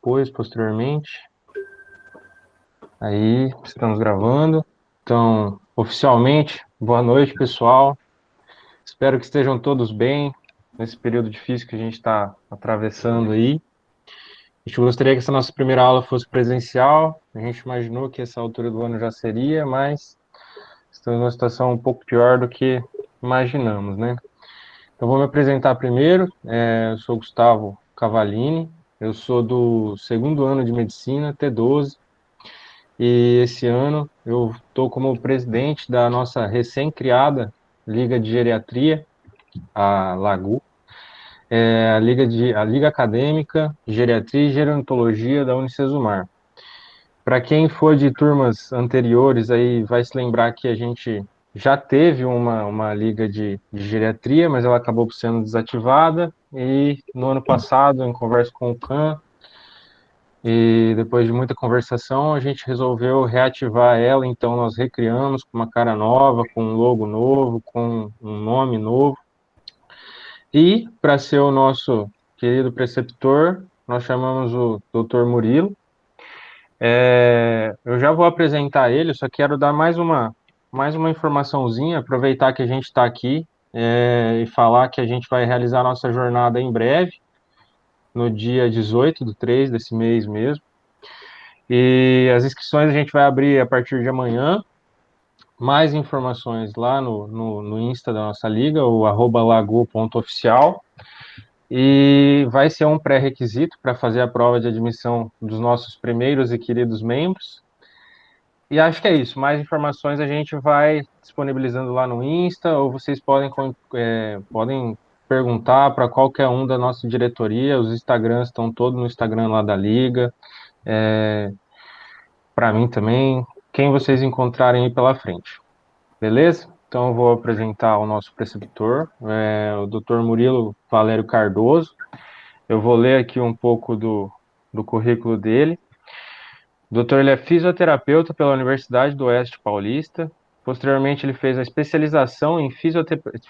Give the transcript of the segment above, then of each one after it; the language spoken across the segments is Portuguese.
depois, posteriormente. Aí, estamos gravando. Então, oficialmente, boa noite, pessoal. Espero que estejam todos bem nesse período difícil que a gente está atravessando aí. A gente gostaria que essa nossa primeira aula fosse presencial. A gente imaginou que essa altura do ano já seria, mas estamos numa situação um pouco pior do que imaginamos, né? Então, vou me apresentar primeiro. Eu sou Gustavo Cavalini, eu sou do segundo ano de medicina, T12, e esse ano eu estou como presidente da nossa recém-criada Liga de Geriatria, a LAGU, a Liga Acadêmica de Geriatria e Gerontologia da Unicesumar. Para quem for de turmas anteriores, aí vai se lembrar que a gente já teve uma liga de geriatria, mas ela acabou sendo desativada, e no ano passado, em conversa com o CAN, e depois de muita conversação, a gente resolveu reativar ela, então nós recriamos com uma cara nova, com um logo novo, com um nome novo, e para ser o nosso querido preceptor, nós chamamos o Dr. Murilo. Eu já vou apresentar ele, só quero dar mais uma informaçãozinha, aproveitar que a gente está aqui, e falar que a gente vai realizar nossa jornada em breve, no dia 18/3 desse mês mesmo. E as inscrições a gente vai abrir a partir de amanhã. Mais informações lá no Insta da nossa liga, o @lago.oficial. E vai ser um pré-requisito para fazer a prova de admissão dos nossos primeiros e queridos membros. E acho que é isso. Mais informações a gente vai disponibilizando lá no Insta, ou vocês podem perguntar para qualquer um da nossa diretoria. Os Instagrams estão todos no Instagram lá da Liga. Para mim também, quem vocês encontrarem aí pela frente. Beleza? Então eu vou apresentar o nosso preceptor, o Dr. Murilo Valério Cardoso. Eu vou ler aqui um pouco do currículo dele. O doutor, ele é fisioterapeuta pela Universidade do Oeste Paulista. Posteriormente, ele fez a especialização em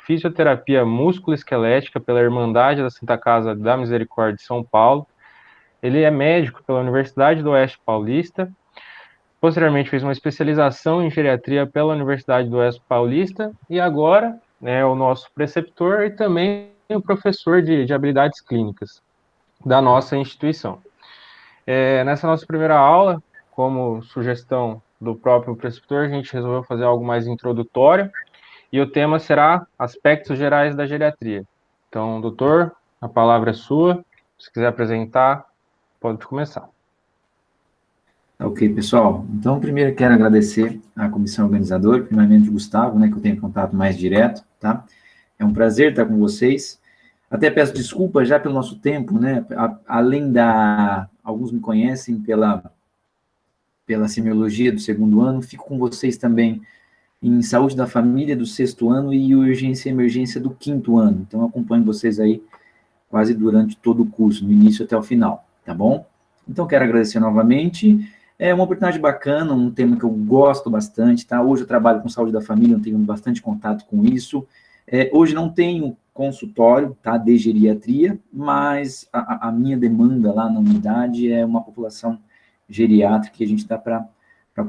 fisioterapia músculo-esquelética pela Irmandade da Santa Casa da Misericórdia de São Paulo. Ele é médico pela Universidade do Oeste Paulista. Posteriormente, fez uma especialização em geriatria pela Universidade do Oeste Paulista. E agora é o nosso preceptor e também o professor de habilidades clínicas da nossa instituição. Nessa nossa primeira aula, como sugestão do próprio preceptor, a gente resolveu fazer algo mais introdutório, e o tema será aspectos gerais da geriatria. Então, doutor, a palavra é sua. Se quiser apresentar, pode começar. Ok, pessoal. Então, primeiro quero agradecer à comissão organizadora, primeiramente o Gustavo, né, que eu tenho contato mais direto, tá? É um prazer estar com vocês. Até peço desculpas já pelo nosso tempo, né? Além alguns me conhecem pela semiologia do segundo ano, fico com vocês também em saúde da família do sexto ano e urgência e emergência do quinto ano. Então, acompanho vocês aí quase durante todo o curso, do início até o final, tá bom? Então, quero agradecer novamente. É uma oportunidade bacana, um tema que eu gosto bastante, tá? Hoje eu trabalho com saúde da família, eu tenho bastante contato com isso. Hoje não tenho consultório, tá, de geriatria, mas a minha demanda lá na unidade é uma população geriátrica que a gente dá para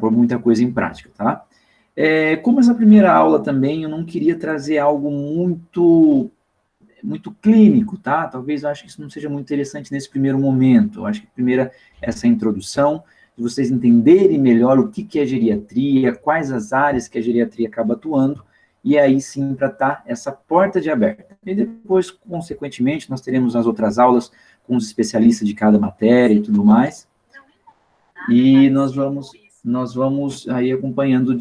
pôr muita coisa em prática, tá? Como essa primeira aula também, eu não queria trazer algo muito clínico, tá? Talvez eu acho que isso não seja muito interessante nesse primeiro momento. Eu acho que primeiro essa introdução, de vocês entenderem melhor o que é geriatria, quais as áreas que a geriatria acaba atuando, e aí sim para estar essa porta de aberta. E depois, consequentemente, nós teremos as outras aulas com os especialistas de cada matéria e tudo mais, e nós vamos aí acompanhando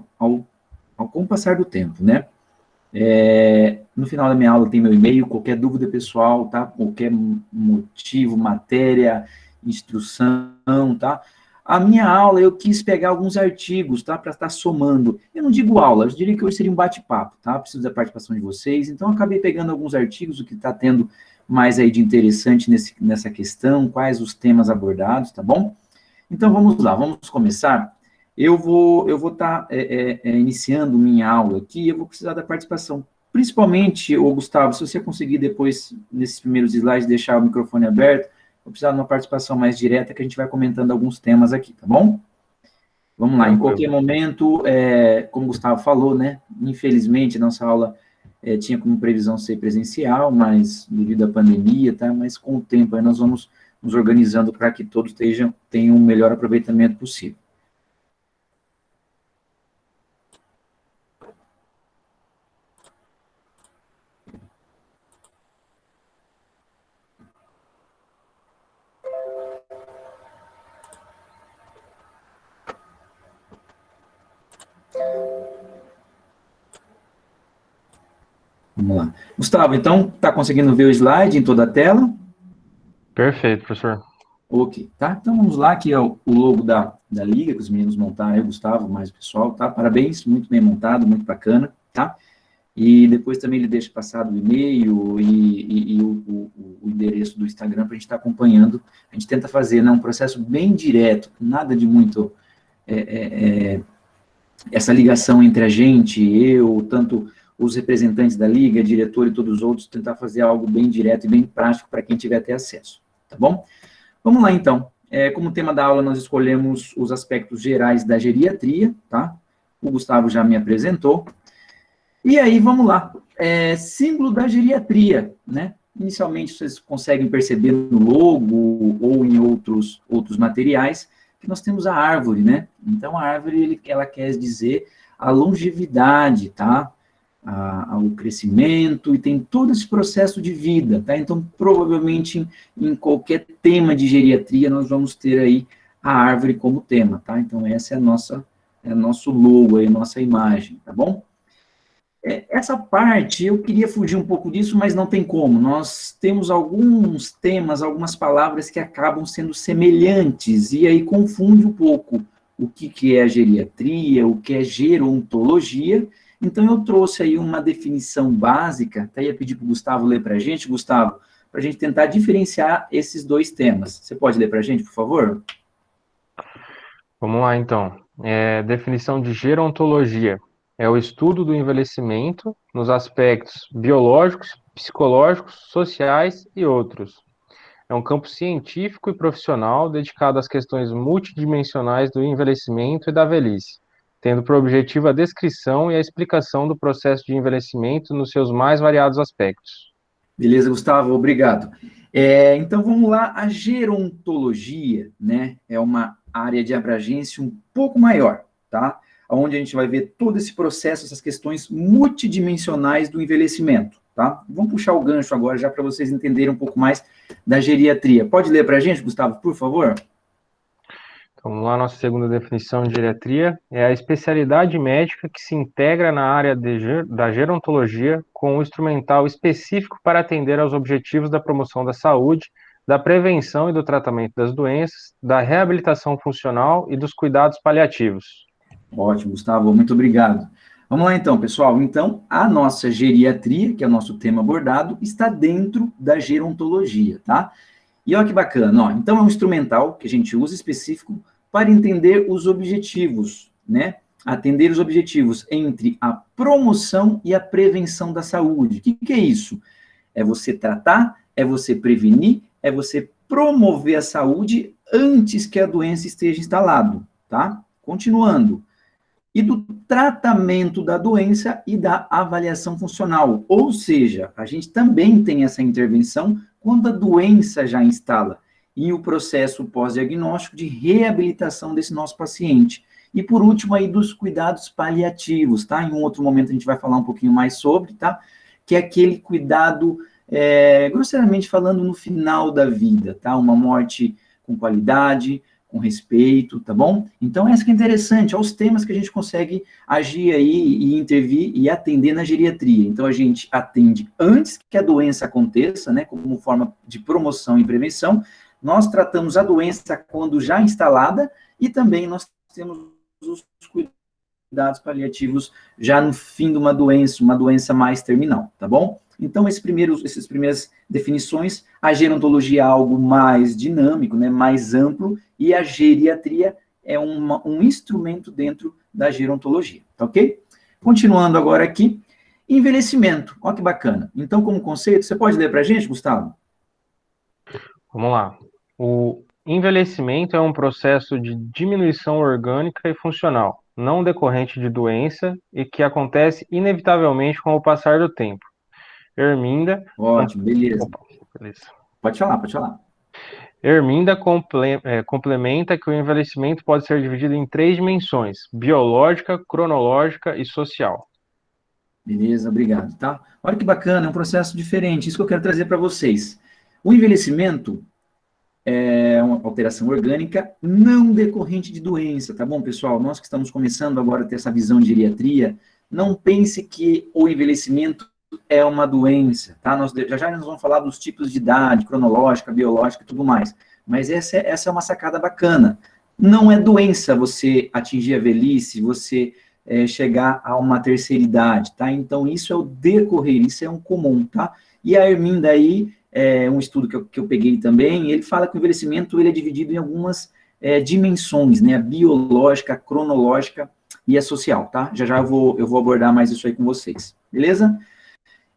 com o passar do tempo, né? No final da minha aula tem meu e-mail, qualquer dúvida pessoal, tá? Qualquer motivo, matéria, instrução, tá? A minha aula, eu quis pegar alguns artigos, tá? Para estar somando. Eu não digo aula, eu diria que hoje seria um bate-papo, tá? Preciso da participação de vocês. Então, eu acabei pegando alguns artigos, o que está tendo mais aí de interessante nessa questão, quais os temas abordados, tá bom? Então, vamos lá, vamos começar. Eu vou estar iniciando minha aula aqui, eu vou precisar da participação. Principalmente, Gustavo, se você conseguir depois, nesses primeiros slides, deixar o microfone aberto, vou precisar de uma participação mais direta, que a gente vai comentando alguns temas aqui, tá bom? Vamos lá, em qualquer momento, como o Gustavo falou, né, infelizmente, a nossa aula tinha como previsão ser presencial, mas devido à pandemia, tá, mas com o tempo aí nós vamos nos organizando para que todos tenham um melhor aproveitamento possível. Vamos lá. Gustavo, então, está conseguindo ver o slide em toda a tela? Perfeito, professor. Ok, tá? Então, vamos lá, que é o logo da Liga, que os meninos montaram aí, o Gustavo, mais o pessoal, tá? Parabéns, muito bem montado, muito bacana, tá? E depois também ele deixa passado o e-mail e o endereço do Instagram para a gente estar acompanhando. A gente tenta fazer, né, um processo bem direto, nada de muito... essa ligação entre a gente, eu, tanto os representantes da Liga, diretor e todos os outros, tentar fazer algo bem direto e bem prático para quem tiver ter acesso, tá bom? Vamos lá, então. Como tema da aula, nós escolhemos os aspectos gerais da geriatria, tá? O Gustavo já me apresentou. E aí, vamos lá. Símbolo da geriatria, né? Inicialmente, vocês conseguem perceber no logo ou em outros materiais, que nós temos a árvore, né? Então, a árvore, ela quer dizer a longevidade, tá? O crescimento, e tem todo esse processo de vida, tá? Então, provavelmente, em qualquer tema de geriatria, nós vamos ter aí a árvore como tema, tá? Então, essa é nosso logo aí, nossa imagem, tá bom? Essa parte, eu queria fugir um pouco disso, mas não tem como. Nós temos alguns temas, algumas palavras que acabam sendo semelhantes, e aí confunde um pouco o que é a geriatria, o que é gerontologia. Então, eu trouxe aí uma definição básica, até ia pedir para o Gustavo ler para a gente, Gustavo, para a gente tentar diferenciar esses dois temas. Você pode ler para a gente, por favor? Vamos lá, então. Definição de gerontologia. É o estudo do envelhecimento nos aspectos biológicos, psicológicos, sociais e outros. É um campo científico e profissional dedicado às questões multidimensionais do envelhecimento e da velhice, tendo por objetivo a descrição e a explicação do processo de envelhecimento nos seus mais variados aspectos. Beleza, Gustavo, obrigado. Então, vamos lá, a gerontologia, né, é uma área de abrangência um pouco maior, tá? Onde a gente vai ver todo esse processo, essas questões multidimensionais do envelhecimento, tá? Vamos puxar o gancho agora, já para vocês entenderem um pouco mais da geriatria. Pode ler para a gente, Gustavo, por favor? Então, vamos lá, nossa segunda definição de geriatria é a especialidade médica que se integra na área da gerontologia com um instrumental específico para atender aos objetivos da promoção da saúde, da prevenção e do tratamento das doenças, da reabilitação funcional e dos cuidados paliativos. Ótimo, Gustavo, muito obrigado. Vamos lá então, pessoal. Então, a nossa geriatria, que é o nosso tema abordado, está dentro da gerontologia, tá? E olha que bacana, ó. Então é um instrumental que a gente usa específico para entender os objetivos, né? Atender os objetivos entre a promoção e a prevenção da saúde. O que é isso? É você tratar, é você prevenir, é você promover a saúde antes que a doença esteja instalada, tá? Continuando. E do tratamento da doença e da avaliação funcional. Ou seja, a gente também tem essa intervenção quando a doença já instala, e o processo pós-diagnóstico de reabilitação desse nosso paciente. E por último aí dos cuidados paliativos, tá? Em um outro momento a gente vai falar um pouquinho mais sobre, tá? Que é aquele cuidado, grosseiramente falando, no final da vida, tá? Uma morte com qualidade, com respeito, tá bom? Então, essa que é interessante, olha os temas que a gente consegue agir aí e intervir e atender na geriatria. Então, a gente atende antes que a doença aconteça, né, como forma de promoção e prevenção. Nós tratamos a doença quando já instalada e também nós temos os cuidados paliativos já no fim de uma doença mais terminal, tá bom? Então, essas primeiras definições, a gerontologia é algo mais dinâmico, né, mais amplo, e a geriatria é um instrumento dentro da gerontologia, tá ok? Continuando agora aqui, envelhecimento, olha que bacana. Então, como conceito, você pode ler para a gente, Gustavo? Vamos lá. O envelhecimento é um processo de diminuição orgânica e funcional, não decorrente de doença e que acontece inevitavelmente com o passar do tempo. Erminda, com- Ótimo, beleza. opa, beleza. Pode falar, pode falar. Erminda complementa que o envelhecimento pode ser dividido em três dimensões: biológica, cronológica e social. Beleza, obrigado, tá? Olha que bacana, é um processo diferente, isso que eu quero trazer para vocês. O envelhecimento é uma alteração orgânica não decorrente de doença, tá bom, pessoal? Nós que estamos começando agora a ter essa visão de geriatria, não pense que o envelhecimento é uma doença, tá? Já nós vamos falar dos tipos de idade, cronológica, biológica e tudo mais, mas essa é uma sacada bacana. Não é doença você atingir a velhice, você chegar a uma terceira idade, tá? Então, isso é o decorrer, isso é um comum, tá? E a Erminda aí, um estudo que eu peguei também, ele fala que o envelhecimento ele é dividido em algumas dimensões, né? A biológica, a cronológica e a social, tá? Já eu vou abordar mais isso aí com vocês, beleza?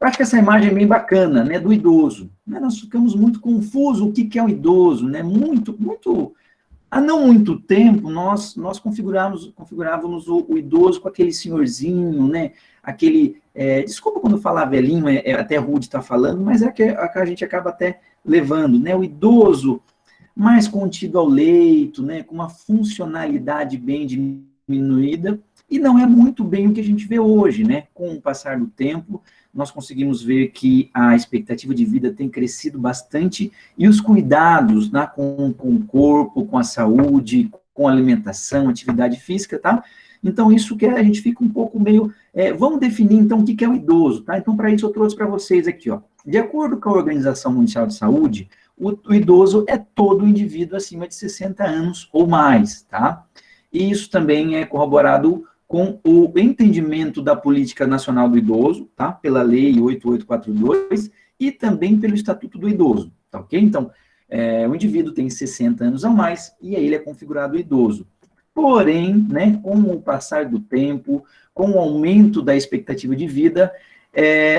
Eu acho que essa imagem é bem bacana, né? Do idoso. Né? Nós ficamos muito confusos o que é o idoso, né? Há não muito tempo, nós configurávamos o idoso com aquele senhorzinho, né? Desculpa quando falar velhinho, é até rude estar falando, mas é que a gente acaba até levando, né? O idoso mais contido ao leito, né? Com uma funcionalidade bem diminuída, e não é muito bem o que a gente vê hoje, né? Com o passar do tempo, nós conseguimos ver que a expectativa de vida tem crescido bastante e os cuidados, né, com o corpo, com a saúde, com a alimentação, atividade física, tá? Então, isso que a gente fica um pouco meio... vamos definir, então, o que é o idoso, tá? Então, para isso, eu trouxe para vocês aqui, ó. De acordo com a Organização Mundial de Saúde, o idoso é todo indivíduo acima de 60 anos ou mais, tá? E isso também é corroborado com o entendimento da Política Nacional do Idoso, tá? Pela Lei 8842 e também pelo Estatuto do Idoso, tá ok? Então, o indivíduo tem 60 anos a mais e aí ele é configurado idoso. Porém, né, com o passar do tempo, com o aumento da expectativa de vida,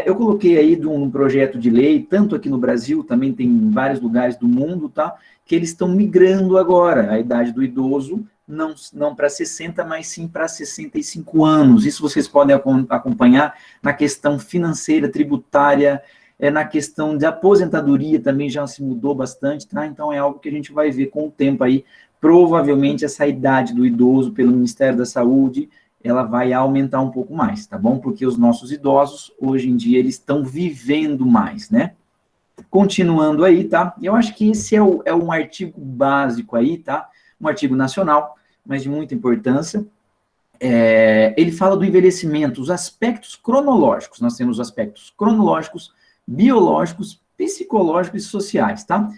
eu coloquei aí um projeto de lei, tanto aqui no Brasil, também tem em vários lugares do mundo, tá? Que eles estão migrando agora a idade do idoso, não para 60, mas sim para 65 anos. Isso vocês podem acompanhar na questão financeira, tributária, na questão de aposentadoria também já se mudou bastante, tá? Então é algo que a gente vai ver com o tempo aí. Provavelmente essa idade do idoso pelo Ministério da Saúde, ela vai aumentar um pouco mais, tá bom? Porque os nossos idosos, hoje em dia, eles estão vivendo mais, né? Continuando aí, tá? Eu acho que esse é um artigo básico aí, tá? Um artigo nacional, mas de muita importância. Ele fala do envelhecimento, os aspectos cronológicos. Nós temos os aspectos cronológicos, biológicos, psicológicos e sociais, tá?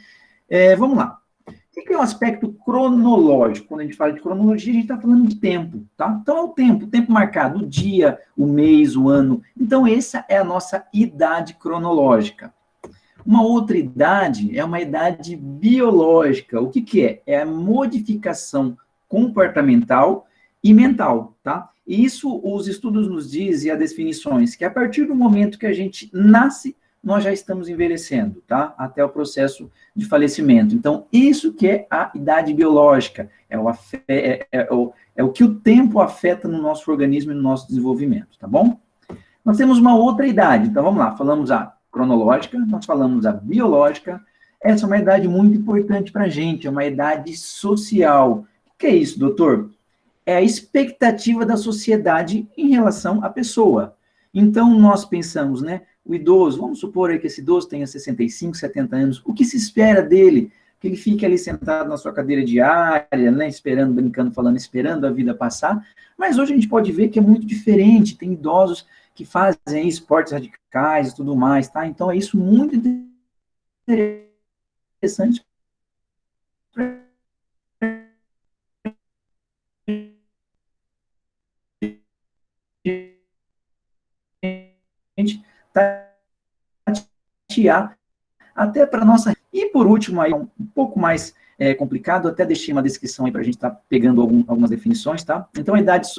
Vamos lá. O que é o aspecto cronológico? Quando a gente fala de cronologia, a gente está falando de tempo, tá? Então, é o tempo marcado, o dia, o mês, o ano. Então, essa é a nossa idade cronológica. Uma outra idade é uma idade biológica. O que é? É a modificação comportamental e mental, tá? E isso os estudos nos dizem, as definições, que a partir do momento que a gente nasce, nós já estamos envelhecendo, tá? Até o processo de falecimento. Então, isso que é a idade biológica, é o que o tempo afeta no nosso organismo e no nosso desenvolvimento, tá bom? Nós temos uma outra idade, então vamos lá, falamos a cronológica, nós falamos a biológica, essa é uma idade muito importante para a gente, é uma idade social. O que é isso, doutor? É a expectativa da sociedade em relação à pessoa. Então, nós pensamos, né, o idoso, vamos supor aí que esse idoso tenha 65, 70 anos, o que se espera dele? Que ele fique ali sentado na sua cadeira diária, né, esperando, brincando, falando, esperando a vida passar, mas hoje a gente pode ver que é muito diferente, tem idosos que fazem aí esportes radicais e tudo mais, tá? Então, é isso muito interessante para a gente tatear até para nossa... E, por último, aí, um pouco mais complicado, até deixei uma descrição aí para a gente estar pegando algumas definições, tá? Então, a idade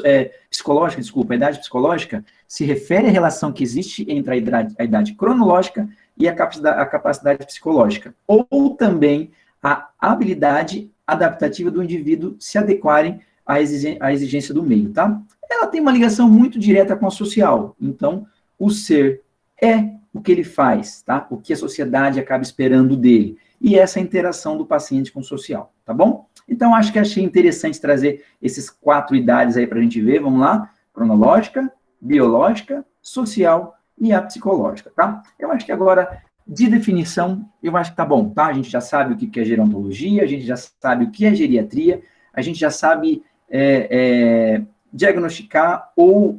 psicológica, desculpa, a idade psicológica se refere à relação que existe entre a idade cronológica e a capacidade psicológica, ou também a habilidade adaptativa do indivíduo se adequarem à exigência do meio, tá? Ela tem uma ligação muito direta com a social. Então, o ser é o que ele faz, tá? O que a sociedade acaba esperando dele. E essa interação do paciente com o social, tá bom? Então, achei interessante trazer esses 4 idades aí para a gente ver. Vamos lá? Cronológica, biológica, social e a psicológica, tá? Eu acho que agora, de definição, eu acho que tá bom, tá? A gente já sabe o que é gerontologia, a gente já sabe o que é geriatria, a gente já sabe diagnosticar ou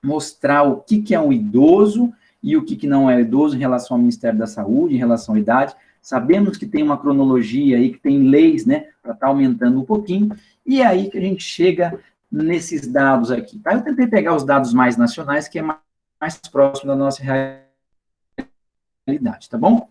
mostrar o que é um idoso e o que não é idoso em relação ao Ministério da Saúde, em relação à idade. Sabemos que tem uma cronologia aí, que tem leis, né, para estar aumentando um pouquinho, e é aí que a gente chega nesses dados aqui, tá? Eu tentei pegar os dados mais nacionais, que é mais próximo da nossa realidade, tá bom?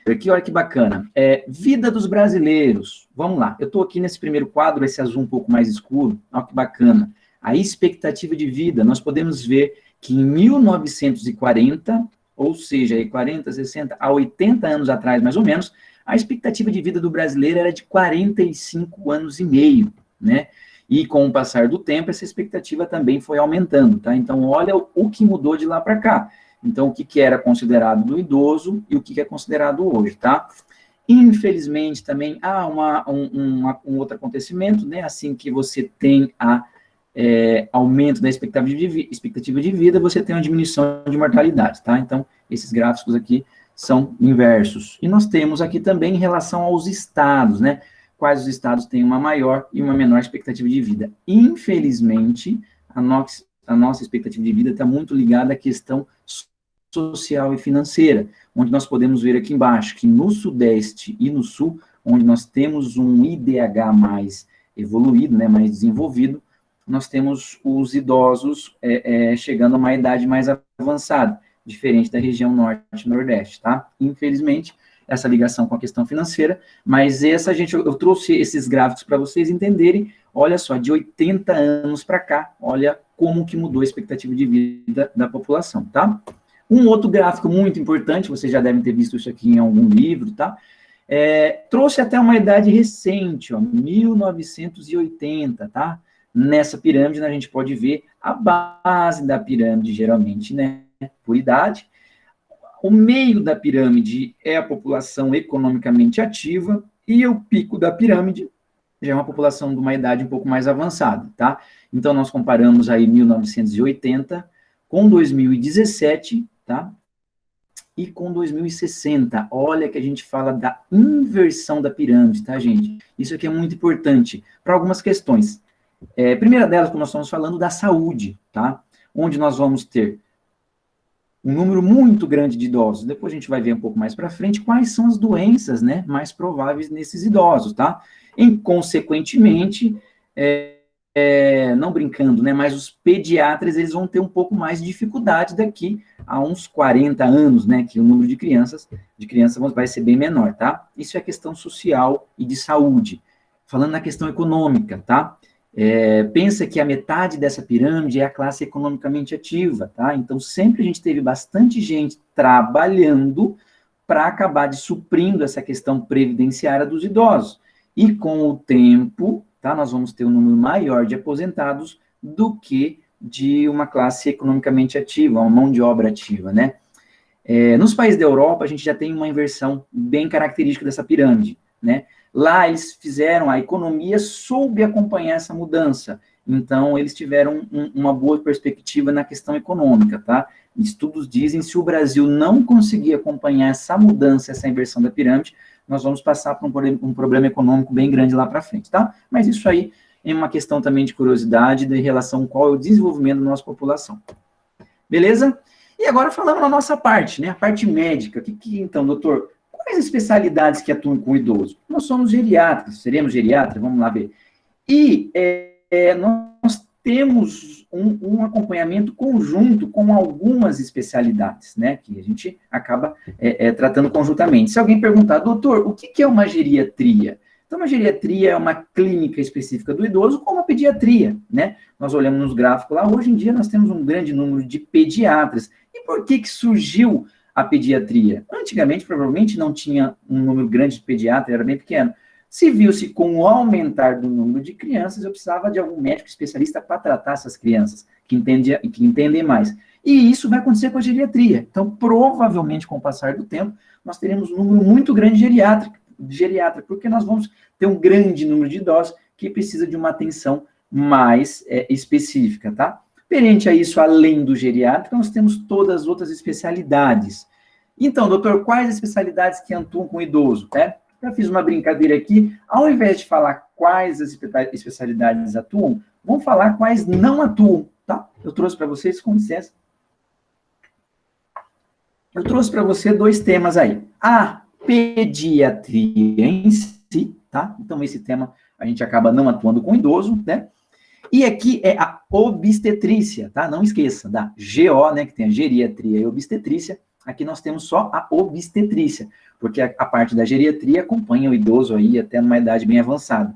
Aqui, olha que bacana. Vida dos brasileiros. Vamos lá. Eu estou aqui nesse primeiro quadro, esse azul um pouco mais escuro. Olha que bacana. A expectativa de vida. Nós podemos ver que em 1940, ou seja, aí 40, 60, a 80 anos atrás, mais ou menos, a expectativa de vida do brasileiro era de 45 anos e meio, né? E com o passar do tempo, essa expectativa também foi aumentando, tá? Então, olha o que mudou de lá para cá. Então, o que era considerado do idoso e o que é considerado hoje, tá? Infelizmente, também há um outro acontecimento, né? Assim que você tem aumento da expectativa de vida, você tem uma diminuição de mortalidade, tá? Então, esses gráficos aqui são inversos. E nós temos aqui também em relação aos estados, né? Quais os estados têm uma maior e uma menor expectativa de vida. Infelizmente, a nossa expectativa de vida está muito ligada à questão social e financeira, onde nós podemos ver aqui embaixo que no Sudeste e no Sul, onde nós temos um IDH mais evoluído, né, mais desenvolvido, nós temos os idosos chegando a uma idade mais avançada, diferente da região Norte e Nordeste, tá? Infelizmente, essa ligação com a questão financeira, mas eu trouxe esses gráficos para vocês entenderem, olha só, de 80 anos para cá, olha como que mudou a expectativa de vida da população, tá? Um outro gráfico muito importante, vocês já devem ter visto isso aqui em algum livro, tá? Trouxe até uma idade recente, ó, 1980, tá? Nessa pirâmide, a gente pode ver a base da pirâmide, geralmente, né? Por idade. O meio da pirâmide é a população economicamente ativa e o pico da pirâmide já é uma população de uma idade um pouco mais avançada, tá? Então, nós comparamos aí 1980 com 2017, tá? E com 2060. Olha que a gente fala da inversão da pirâmide, tá, gente? Isso aqui é muito importante para algumas questões. Primeira delas, como nós estamos falando, da saúde, tá? Onde nós vamos ter um número muito grande de idosos. Depois a gente vai ver um pouco mais para frente quais são as doenças, né, mais prováveis nesses idosos, tá? E, consequentemente, não brincando, né, mas os pediatras, eles vão ter um pouco mais de dificuldade daqui a uns 40 anos, né, que o número de crianças vai ser bem menor, tá? Isso é questão social e de saúde. Falando na questão econômica, tá? Pensa que a metade dessa pirâmide é a classe economicamente ativa, tá? Então, sempre a gente teve bastante gente trabalhando para acabar de suprindo essa questão previdenciária dos idosos. E com o tempo, tá, nós vamos ter um número maior de aposentados do que de uma classe economicamente ativa, uma mão de obra ativa, né? Nos países da Europa, a gente já tem uma inversão bem característica dessa pirâmide, né? Lá eles fizeram, a economia soube acompanhar essa mudança, então eles tiveram uma boa perspectiva na questão econômica, tá? Estudos dizem que se o Brasil não conseguir acompanhar essa mudança, essa inversão da pirâmide, nós vamos passar por um problema econômico bem grande lá para frente, tá? Mas isso aí é uma questão também de curiosidade em relação ao qual é o desenvolvimento da nossa população. Beleza? E agora falando na nossa parte, né? A parte médica. Então, doutor, quais especialidades que atuam com o idoso? Nós somos geriatras, seremos geriatras, vamos lá ver. E nós temos um acompanhamento conjunto com algumas especialidades, né, que a gente acaba tratando conjuntamente. Se alguém perguntar, doutor, o que é uma geriatria? Então, uma geriatria é uma clínica específica do idoso com uma pediatria, né? Nós olhamos nos gráficos lá, hoje em dia nós temos um grande número de pediatras. E por que surgiu a pediatria? Antigamente, provavelmente, não tinha um número grande de pediatras, era bem pequeno. Se viu-se com o aumentar do número de crianças, eu precisava de algum médico especialista para tratar essas crianças, que entendem mais. E isso vai acontecer com a geriatria. Então, provavelmente, com o passar do tempo, nós teremos um número muito grande de geriatra, porque nós vamos ter um grande número de idosos que precisa de uma atenção mais específica, tá? Perante a isso, além do geriátrico, nós temos todas as outras especialidades. Então, doutor, quais especialidades que atuam com o idoso? Já fiz uma brincadeira aqui, ao invés de falar quais as especialidades atuam, vamos falar quais não atuam, tá? Eu trouxe para vocês, com licença. Eu trouxe para você 2 temas aí. A pediatria em si, tá? Então, esse tema a gente acaba não atuando com o idoso, né? E aqui é a obstetrícia, tá? Não esqueça, da GO, né? Que tem a geriatria e obstetrícia. Aqui nós temos só a obstetrícia, porque a parte da geriatria acompanha o idoso aí até numa idade bem avançada.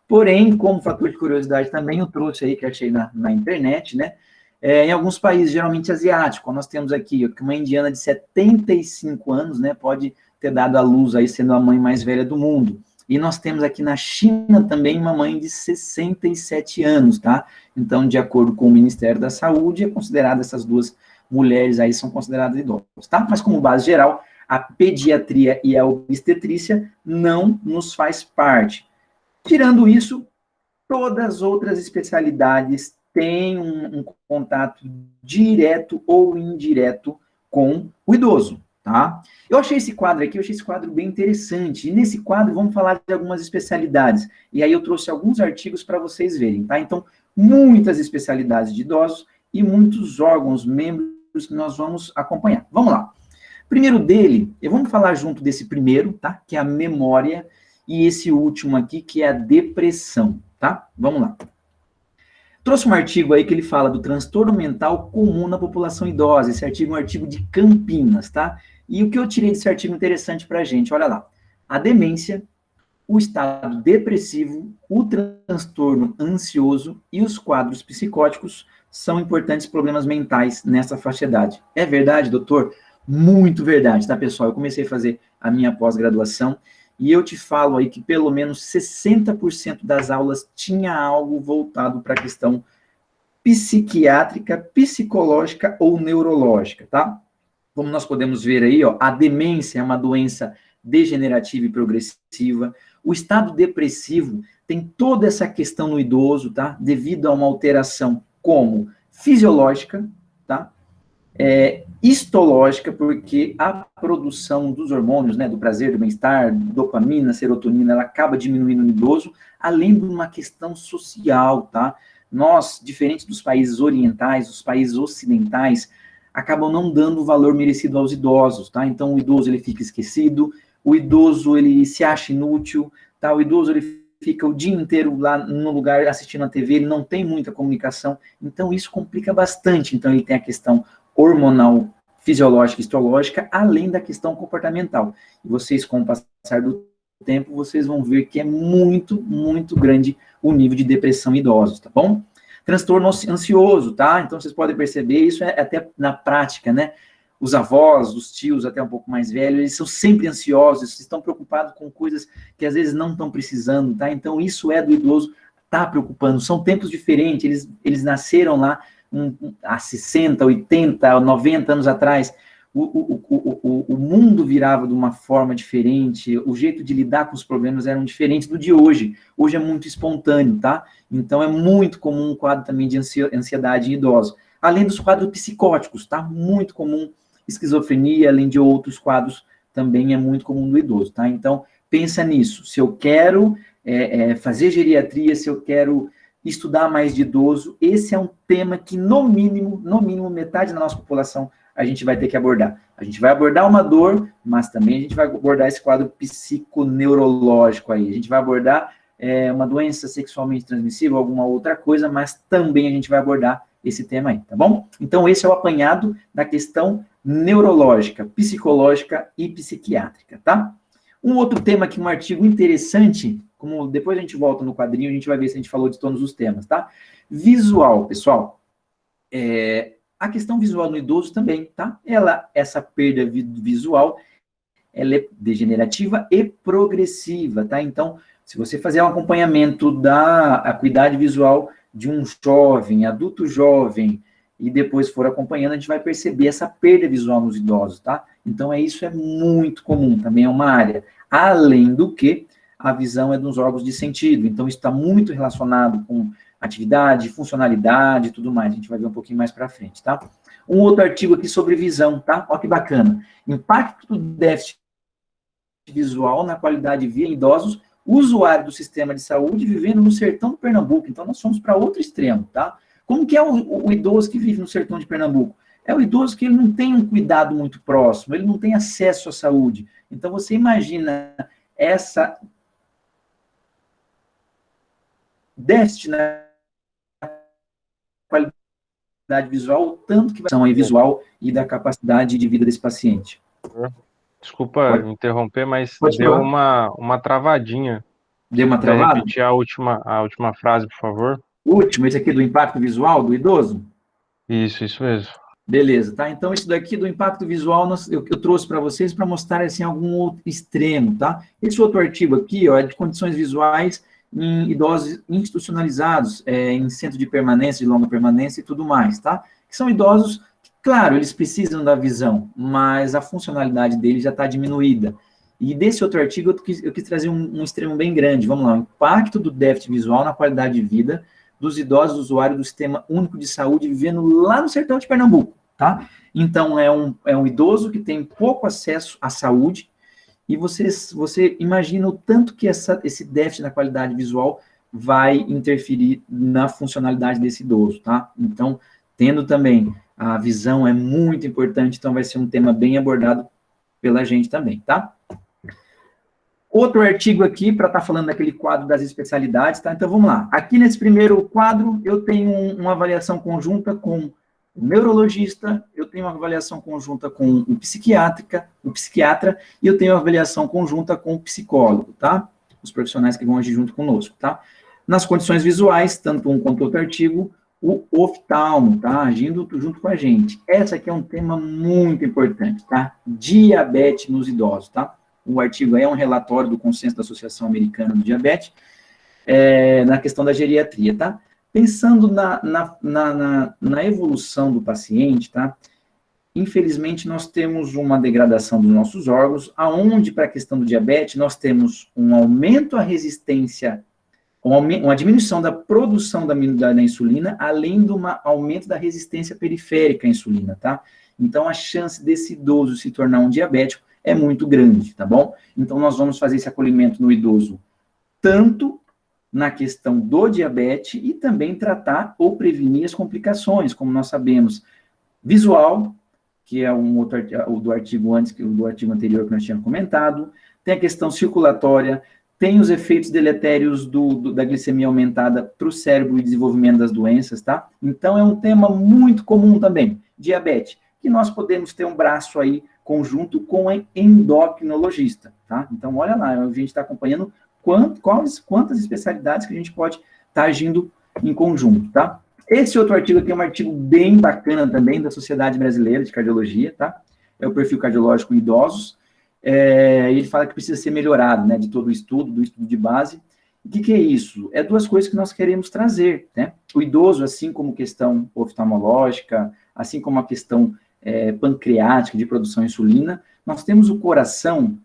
Porém, como fator de curiosidade também, eu trouxe aí, que achei na internet, né? Em alguns países, geralmente asiáticos, nós temos aqui uma indiana de 75 anos, né? Pode ter dado à luz aí, sendo a mãe mais velha do mundo. E nós temos aqui na China também uma mãe de 67 anos, tá? Então, de acordo com o Ministério da Saúde, é considerada essas 2 mulheres aí são consideradas idosas, tá? Mas como base geral, a pediatria e a obstetrícia não nos faz parte. Tirando isso, todas as outras especialidades têm um contato direto ou indireto com o idoso, tá? Eu achei esse quadro aqui, bem interessante. E nesse quadro vamos falar de algumas especialidades. E aí eu trouxe alguns artigos para vocês verem, tá? Então, muitas especialidades de idosos e muitos órgãos, membros que nós vamos acompanhar. Vamos lá. Primeiro dele, vamos falar junto desse primeiro, tá? Que é a memória, e esse último aqui, que é a depressão, tá? Vamos lá. Trouxe um artigo aí que ele fala do transtorno mental comum na população idosa. Esse artigo é um artigo de Campinas, tá? E o que eu tirei desse artigo interessante pra gente, olha lá. A demência, o estado depressivo, o transtorno ansioso e os quadros psicóticos são importantes problemas mentais nessa faixa de idade. É verdade, doutor? Muito verdade, tá, pessoal? Eu comecei a fazer a minha pós-graduação e eu te falo aí que pelo menos 60% das aulas tinha algo voltado para a questão psiquiátrica, psicológica ou neurológica, tá? Como nós podemos ver aí, ó, a demência é uma doença degenerativa e progressiva. O estado depressivo tem toda essa questão no idoso, tá? Devido a uma alteração como fisiológica, tá? Histológica, porque a produção dos hormônios, né, do prazer, do bem-estar, dopamina, serotonina, ela acaba diminuindo no idoso, além de uma questão social, tá? Nós, diferente dos países orientais, os países ocidentais, acabam não dando o valor merecido aos idosos, tá? Então, o idoso, ele fica esquecido, o idoso, ele se acha inútil, tá? O idoso, ele fica o dia inteiro lá no lugar assistindo a TV, ele não tem muita comunicação, então isso complica bastante. Então, ele tem a questão hormonal, fisiológica, histológica, além da questão comportamental. E vocês, com o passar do tempo, vocês vão ver que é muito, muito grande o nível de depressão em idosos, tá bom? Transtorno ansioso, tá? Então, vocês podem perceber, isso é até na prática, né? Os avós, os tios, até um pouco mais velhos, eles são sempre ansiosos, estão preocupados com coisas que às vezes não estão precisando, tá? Então, isso é do idoso, tá preocupando. São tempos diferentes, eles nasceram lá há 60, 80, 90 anos atrás. O mundo virava de uma forma diferente, o jeito de lidar com os problemas eram diferentes do de hoje. Hoje é muito espontâneo, tá? Então, é muito comum um quadro também de ansiedade em idosos. Além dos quadros psicóticos, tá? Muito comum esquizofrenia, além de outros quadros, também é muito comum do idoso, tá? Então, pensa nisso. Se eu quero fazer geriatria, se eu quero estudar mais de idoso, esse é um tema que, no mínimo, metade da nossa população a gente vai ter que abordar. A gente vai abordar uma dor, mas também a gente vai abordar esse quadro psiconeurológico aí. A gente vai abordar uma doença sexualmente transmissível, alguma outra coisa, mas também a gente vai abordar esse tema aí, tá bom? Então, esse é o apanhado da questão neurológica, psicológica e psiquiátrica, tá? Um outro tema aqui, um artigo interessante, como depois a gente volta no quadrinho, a gente vai ver se a gente falou de todos os temas, tá? Visual, pessoal. A questão visual no idoso também, tá? Essa perda visual, ela é degenerativa e progressiva, tá? Então, se você fazer um acompanhamento da acuidade visual de um jovem, adulto jovem, e depois for acompanhando, a gente vai perceber essa perda visual nos idosos, tá? Então, isso é muito comum, também é uma área. Além do que, a visão é dos órgãos de sentido, então isso está muito relacionado com atividade, funcionalidade e tudo mais, a gente vai ver um pouquinho mais para frente, tá? Um outro artigo aqui sobre visão, tá? Olha que bacana. Impacto do déficit visual na qualidade de vida em idosos, usuário do sistema de saúde vivendo no sertão do Pernambuco. Então, nós fomos para outro extremo, tá? Como que é o idoso que vive no sertão de Pernambuco? É o idoso que ele não tem um cuidado muito próximo, ele não tem acesso à saúde. Então, você imagina essa déficit na qualidade visual, o tanto que vai ser visual e da capacidade de vida desse paciente. Desculpa interromper, mas Pode deu falar. uma travadinha. Deu uma Se puder travada? repetir a última frase, por favor. O último, esse aqui do impacto visual do idoso? Isso mesmo. Beleza, tá? Então, isso daqui do impacto visual, eu trouxe para vocês para mostrar, assim, algum outro extremo, tá? Esse outro artigo aqui, ó, é de condições visuais em idosos institucionalizados, em centro de permanência, de longa permanência e tudo mais, tá? Que são idosos que, claro, eles precisam da visão, mas a funcionalidade deles já está diminuída. E desse outro artigo, eu quis trazer um extremo bem grande. Vamos lá, o impacto do déficit visual na qualidade de vida dos idosos usuários do Sistema Único de Saúde vivendo lá no sertão de Pernambuco, tá? Então, é um idoso que tem pouco acesso à saúde, e você imagina o tanto que esse déficit na qualidade visual vai interferir na funcionalidade desse idoso, tá? Então, tendo também a visão é muito importante, então vai ser um tema bem abordado pela gente também, tá? Outro artigo aqui, para estar falando daquele quadro das especialidades, tá? Então, vamos lá. Aqui nesse primeiro quadro, eu tenho uma avaliação conjunta com o neurologista, eu tenho uma avaliação conjunta com o psiquiatra, e eu tenho uma avaliação conjunta com o psicólogo, tá? Os profissionais que vão agir junto conosco, tá? Nas condições visuais, tanto um quanto outro artigo, o oftalmo, tá? Agindo junto com a gente. Essa aqui é um tema muito importante, tá? Diabetes nos idosos, tá? O artigo aí é um relatório do Consenso da Associação Americana do Diabetes, na questão da geriatria, tá? Pensando na evolução do paciente, tá? Infelizmente, nós temos uma degradação dos nossos órgãos, aonde, para a questão do diabetes, nós temos um aumento à resistência, uma diminuição da produção da insulina, além de um aumento da resistência periférica à insulina, tá? Então, a chance desse idoso se tornar um diabético é muito grande, tá bom? Então, nós vamos fazer esse acolhimento no idoso, tanto na questão do diabetes e também tratar ou prevenir as complicações, como nós sabemos, visual, que é um outro do artigo do artigo anterior que nós tínhamos comentado, tem a questão circulatória, tem os efeitos deletérios da glicemia aumentada para o cérebro e desenvolvimento das doenças, tá? Então, é um tema muito comum também, diabetes, que nós podemos ter um braço aí conjunto com o endocrinologista, tá? Então, olha lá, a gente está acompanhando quantas especialidades que a gente pode estar agindo em conjunto, tá? Esse outro artigo aqui é um artigo bem bacana também, da Sociedade Brasileira de Cardiologia, tá? É o perfil cardiológico em idosos, ele fala que precisa ser melhorado, né, de todo o estudo, do estudo de base. O que é isso? É duas coisas que nós queremos trazer, né? O idoso, assim como questão oftalmológica, assim como a questão pancreática, de produção de insulina, nós temos o coração,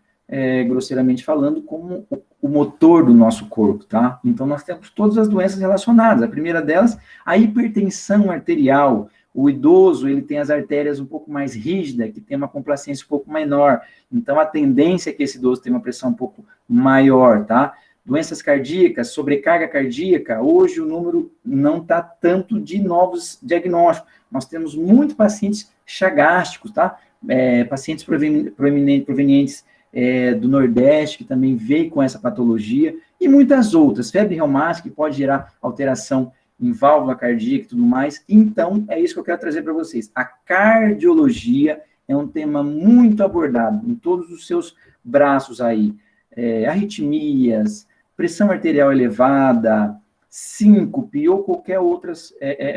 grosseiramente falando, como o motor do nosso corpo, tá? Então, nós temos todas as doenças relacionadas. A primeira delas, a hipertensão arterial. O idoso, ele tem as artérias um pouco mais rígidas, que tem uma complacência um pouco menor. Então, a tendência é que esse idoso tenha uma pressão um pouco maior, tá? Doenças cardíacas, sobrecarga cardíaca, hoje o número não está tanto de novos diagnósticos. Nós temos muitos pacientes chagásticos, tá? Pacientes provenientes do Nordeste, que também veio com essa patologia, e muitas outras. Febre reumática, que pode gerar alteração em válvula cardíaca e tudo mais. Então, é isso que eu quero trazer para vocês. A cardiologia é um tema muito abordado em todos os seus braços aí. Arritmias, pressão arterial elevada, síncope ou qualquer outras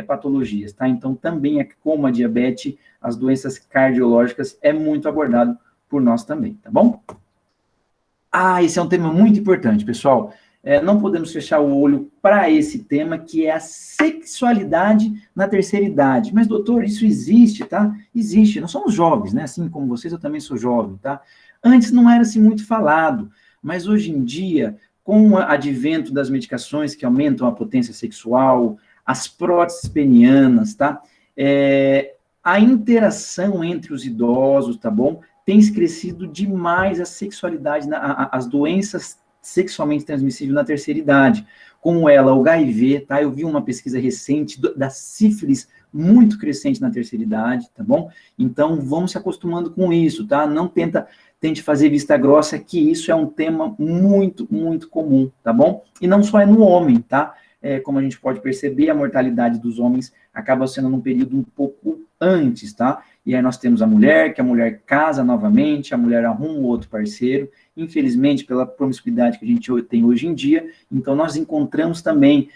patologias, tá? Então, também, como a diabetes, as doenças cardiológicas é muito abordado por nós também, tá bom? Esse é um tema muito importante, pessoal. Não podemos fechar o olho para esse tema, que é a sexualidade na terceira idade. Mas, doutor, isso existe, tá? Existe. Nós somos jovens, né? Assim como vocês, eu também sou jovem, tá? Antes não era assim muito falado, mas hoje em dia, com o advento das medicações que aumentam a potência sexual, as próteses penianas, tá? A interação entre os idosos, tá bom? Tem crescido demais a sexualidade, as doenças sexualmente transmissíveis na terceira idade, como ela, o HIV, tá? Eu vi uma pesquisa recente da sífilis muito crescente na terceira idade, tá bom? Então, vamos se acostumando com isso, tá? Não tente fazer vista grossa, que isso é um tema muito, muito comum, tá bom? E não só é no homem, tá? Como a gente pode perceber, a mortalidade dos homens acaba sendo num período um pouco antes, tá? E aí nós temos a mulher, que a mulher casa novamente, a mulher arruma um outro parceiro, infelizmente, pela promiscuidade que a gente tem hoje em dia, então nós encontramos também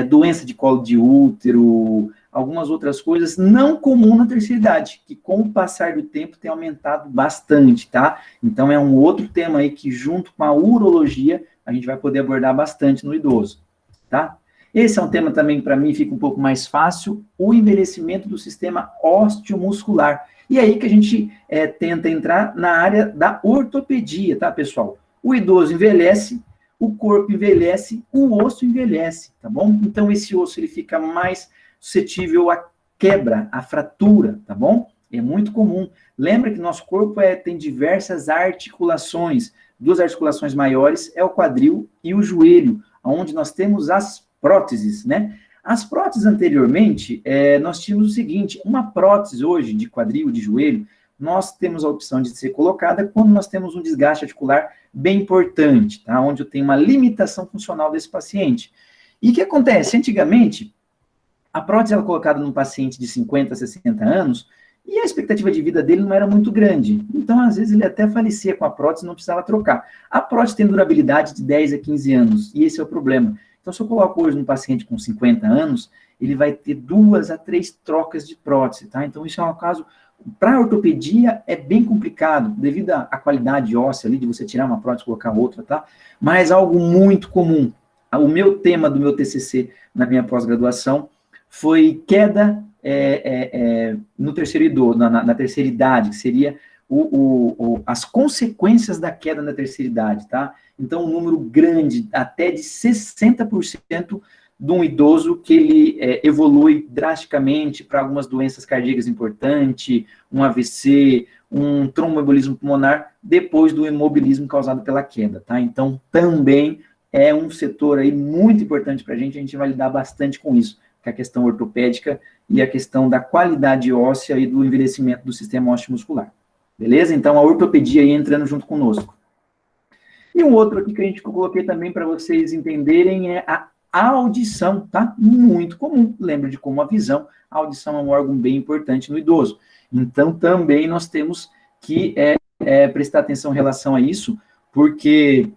doença de colo de útero, algumas outras coisas não comuns na terceira idade, que com o passar do tempo tem aumentado bastante, tá? Então é um outro tema aí que, junto com a urologia, a gente vai poder abordar bastante no idoso, tá? Esse é um tema também, para mim, fica um pouco mais fácil, o envelhecimento do sistema osteomuscular. E aí que a gente tenta entrar na área da ortopedia, tá, pessoal? O idoso envelhece, o corpo envelhece, o osso envelhece, tá bom? Então, esse osso, ele fica mais suscetível à quebra, à fratura, tá bom? É muito comum. Lembra que nosso corpo tem diversas articulações. Duas articulações maiores é o quadril e o joelho, onde nós temos as próteses, né? As próteses anteriormente, nós tínhamos o seguinte, uma prótese hoje de quadril, de joelho, nós temos a opção de ser colocada quando nós temos um desgaste articular bem importante, tá? Onde eu tenho uma limitação funcional desse paciente. E o que acontece? Antigamente, a prótese era colocada num paciente de 50, 60 anos, e a expectativa de vida dele não era muito grande. Então, às vezes, ele até falecia com a prótese e não precisava trocar. A prótese tem durabilidade de 10 a 15 anos, e esse é o problema. Então, se eu coloco hoje um paciente com 50 anos, ele vai ter 2 a 3 trocas de prótese, tá? Então, isso é um caso, para a ortopedia, é bem complicado, devido à qualidade óssea ali, de você tirar uma prótese e colocar outra, tá? Mas algo muito comum. O meu tema do meu TCC, na minha pós-graduação, foi queda no terceiro idoso, na terceira idade, que seria as consequências da queda na terceira idade, tá? Então, um número grande, até de 60% de um idoso que ele evolui drasticamente para algumas doenças cardíacas importantes, um AVC, um tromboembolismo pulmonar, depois do imobilismo causado pela queda, tá? Então, também é um setor aí muito importante para a gente vai lidar bastante com isso, que é a questão ortopédica e a questão da qualidade óssea e do envelhecimento do sistema osteomuscular. Beleza? Então, a ortopedia aí entrando junto conosco. E um outro aqui que a gente coloquei também para vocês entenderem é a audição, tá? Muito comum. Lembra de como a visão, a audição é um órgão bem importante no idoso. Então, também nós temos que prestar atenção em relação a isso, porque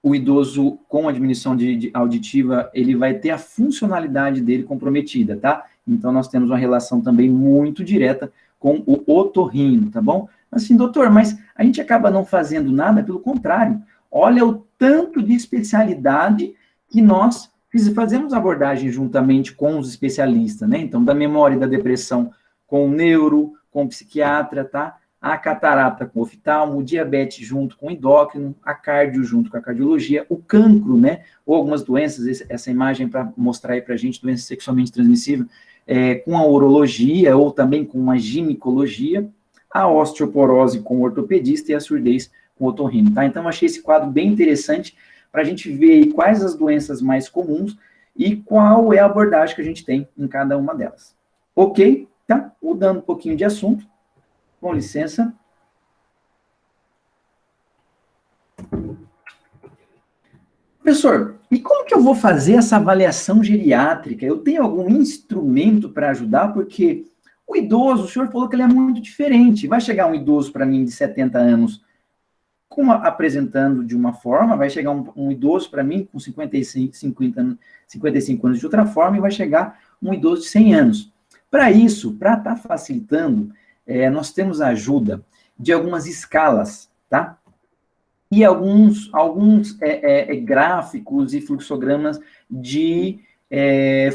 o idoso com a diminuição de auditiva, ele vai ter a funcionalidade dele comprometida, tá? Então, nós temos uma relação também muito direta com o otorrino, tá bom? Assim, doutor, mas a gente acaba não fazendo nada, pelo contrário. Olha o tanto de especialidade que nós fazemos abordagem juntamente com os especialistas, né? Então, da memória e da depressão com o neuro, com o psiquiatra, tá? A catarata com o oftalmo, o diabetes junto com o endócrino, a cardio junto com a cardiologia, o cancro, né? Ou algumas doenças, essa imagem para mostrar aí para a gente, doença sexualmente transmissível, com a urologia ou também com a ginecologia, a osteoporose com o ortopedista e a surdez com o otorrino, tá? Então, eu achei esse quadro bem interessante para a gente ver aí quais as doenças mais comuns e qual é a abordagem que a gente tem em cada uma delas. Ok? Tá? Mudando um pouquinho de assunto, com licença. Professor, e como que eu vou fazer essa avaliação geriátrica? Eu tenho algum instrumento para ajudar? Porque o idoso, o senhor falou que ele é muito diferente. Vai chegar um idoso para mim de 70 anos apresentando de uma forma, vai chegar um idoso para mim com 55 anos de outra forma, e vai chegar um idoso de 100 anos. Para isso, para estar facilitando, nós temos a ajuda de algumas escalas, tá? E alguns gráficos e fluxogramas de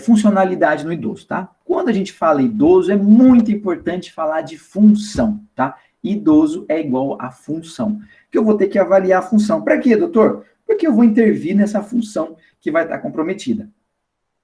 funcionalidade no idoso, tá? Quando a gente fala idoso, é muito importante falar de função, tá? Idoso é igual a função, que eu vou ter que avaliar a função. Para quê, doutor? Porque eu vou intervir nessa função que vai estar comprometida.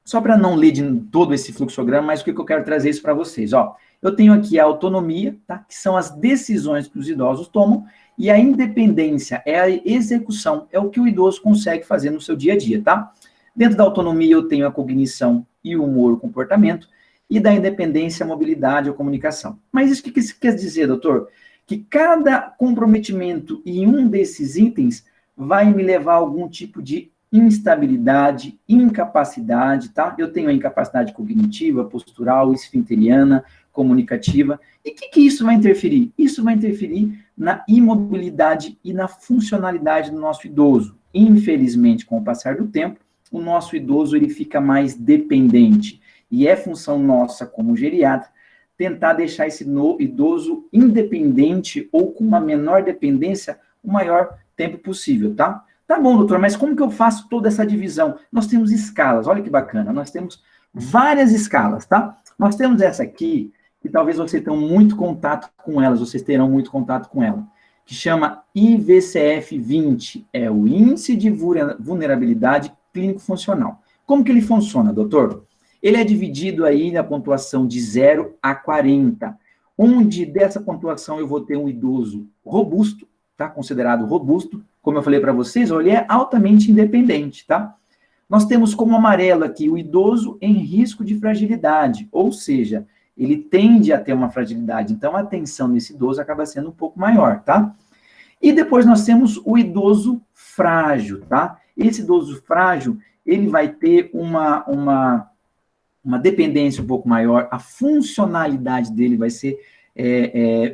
Só para não ler de todo esse fluxograma, mas o que eu quero trazer isso para vocês, ó. Eu tenho aqui a autonomia, tá? Que são as decisões que os idosos tomam, e a independência é a execução, é o que o idoso consegue fazer no seu dia a dia, tá? Dentro da autonomia eu tenho a cognição e o humor, o comportamento, e da independência, a mobilidade, a comunicação. Mas isso que quer dizer, doutor? Que cada comprometimento em um desses itens vai me levar a algum tipo de instabilidade, incapacidade, tá? Eu tenho a incapacidade cognitiva, postural, esfinteriana, comunicativa. E o que isso vai interferir? Isso vai interferir na imobilidade e na funcionalidade do nosso idoso. Infelizmente, com o passar do tempo, o nosso idoso ele fica mais dependente. E é função nossa, como geriatra, tentar deixar esse idoso independente ou com uma menor dependência o maior tempo possível, tá? Tá bom, doutor, mas como que eu faço toda essa divisão? Nós temos escalas, olha que bacana, nós temos várias escalas, tá? Nós temos essa aqui, que talvez vocês tenham muito contato com elas, vocês terão muito contato com ela, que chama IVCF-20, é o Índice de Vulnerabilidade Clínico-Funcional. Como que ele funciona, doutor? Ele é dividido aí na pontuação de 0 a 40, onde dessa pontuação eu vou ter um idoso robusto, tá? Considerado robusto, como eu falei para vocês, ele é altamente independente, tá? Nós temos como amarelo aqui o idoso em risco de fragilidade, ou seja, ele tende a ter uma fragilidade, então a atenção nesse idoso acaba sendo um pouco maior, tá? E depois nós temos o idoso frágil, tá? Esse idoso frágil, ele vai ter uma dependência um pouco maior, a funcionalidade dele vai ser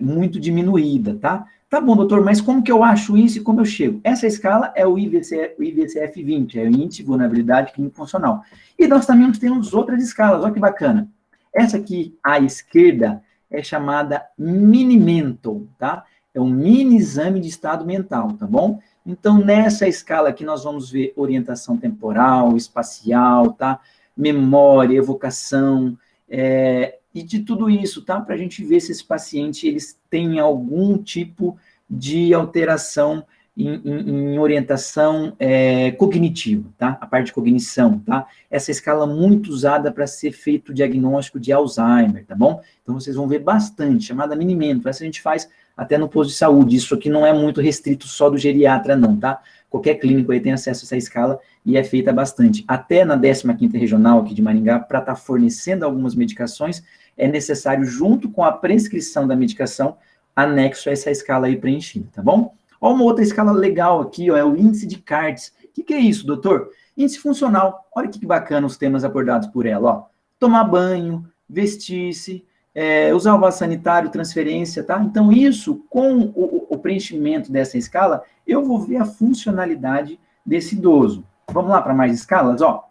muito diminuída, tá? Tá bom, doutor, mas como que eu acho isso e como eu chego? Essa escala é o IVCF-20, é o Índice de Vulnerabilidade Clínico-Funcional. E nós também temos outras escalas, olha que bacana. Essa aqui, à esquerda, é chamada Mini-Mental, tá? É um mini exame de estado mental, tá bom? Então, nessa escala aqui, nós vamos ver orientação temporal, espacial, tá? Memória, evocação, e de tudo isso, tá? Para a gente ver se esse paciente, eles têm algum tipo de alteração em orientação cognitiva, tá? A parte de cognição, tá? Essa escala muito usada para ser feito o diagnóstico de Alzheimer, tá bom? Então, vocês vão ver bastante, chamada Mini-Mental. Essa a gente faz até no posto de saúde. Isso aqui não é muito restrito só do geriatra, não, tá? Qualquer clínico aí tem acesso a essa escala e é feita bastante. Até na 15ª Regional aqui de Maringá, para estar fornecendo algumas medicações, é necessário, junto com a prescrição da medicação, anexo a essa escala aí preenchida, tá bom? Ó, uma outra escala legal aqui, ó, é o índice de Cartes. O que é isso, doutor? Índice funcional. Olha que bacana os temas abordados por ela, ó. Tomar banho, vestir-se, usar o vaso sanitário, transferência, tá? Então, isso, com o preenchimento dessa escala, eu vou ver a funcionalidade desse idoso. Vamos lá para mais escalas, ó.